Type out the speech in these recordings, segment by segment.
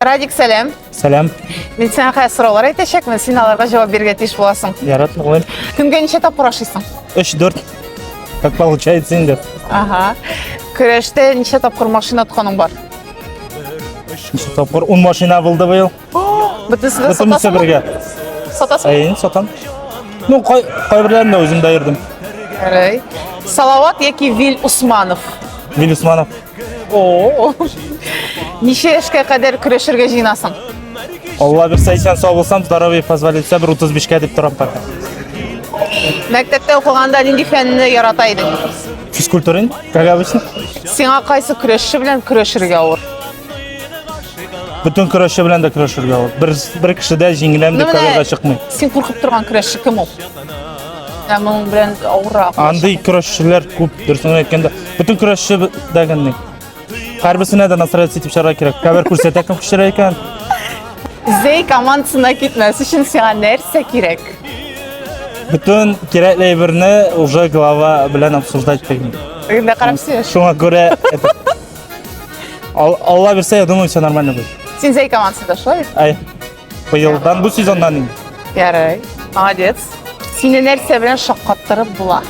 Радик, сәлем. Сәлем. Мен сен қай сұраулар айташақмын, сен аларға жауап беруге тиіс боласың. Ярат, оғылайым. Күнге неше тапқыр ашисың? 3-4. Как получается енді. Аха. Күреште неше тапқыр машина тұтқаның бар? Неше тапқыр 10 машина болды биыл. Бүтінсі Бүтінісі сатасың ба? бірге. Сатасың? Әйін, сатам. Ну, қайбірлерін де өзім дайырдым. Әрей. Салават яки Вил Усманов. Вил Усманов. О. Неше ешке қадар күрешерге жинасың? Алла бір сәйсен сау болсам, здоровье позволится, бір 35-ке деп тұрам пока. Мәктепте оқығанда нендей фәнні яратайдың? Физкультурин, как обычно. Сеңа қайсы күрешші білен күрешерге ауыр? Бүтін күрешші білен де күрешерге алып. Бір кішіде жеңілем деп кәлеға шықмай. Сен қорқып тұрған күрешші кім ол? Мұның білен ауырақ. Андай күрешшілер көп, дұрысын еткенде. Бүтін күрешші дәгеннің. Қарбісіне де насырайт сетіп шара керек. Кәбір көрсет әкім күштер екен. Зей командасына кетмесі үшін сеңа нәрсе керек? Бүтін кереклей бірні уже глава білен обсуждать деген. Енді қарап сөйеш. Шуңа көре... Алла берсе, я думаю, все нормально будет. Сен Зей командасында шой? Ай, биылдан бұл сезондан ең. Ярай, молодец. Сені нәрсе білен шаққаттырып бұла?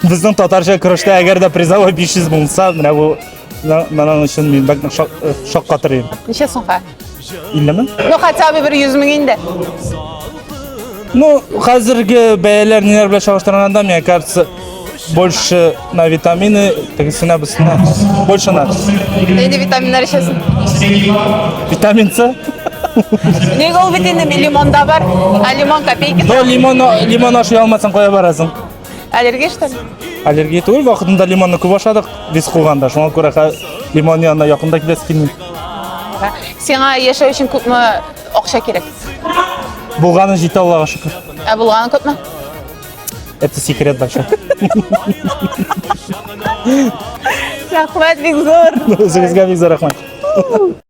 Біздің татарша күреште әгер де призовой 500 болса, міне бұл мұның үшін мен бәкін шоқ қатырайым. Неше сұнға? Илемін? Ну, хотя бы бір 100 мың енді. Ну, қазіргі бәйелер нелер біле шағыштырғанда, мне кажется, больше на витамины, тегісіне бісіне, больше на. Енді витаминдар ішесің? Витамин С? Неге ол бітінде лимонда бар, а лимон копейки? Но лимон ашуй алмасын қоя барасың. Аллергия, что ли? Аллергия түгіл, вақытында лимонны көп ашадық, виз қуғанда. Шуңа көре лимон янына яқында келесі келмейді. Сеңа еші үшін көп мұ оқша керек? Бұлғаны жете Аллаға шүкір. Ә бұлғаны көп мұ? Это секрет большой. Рахмет, бек зор. Өзіңізге бек зор рахмет.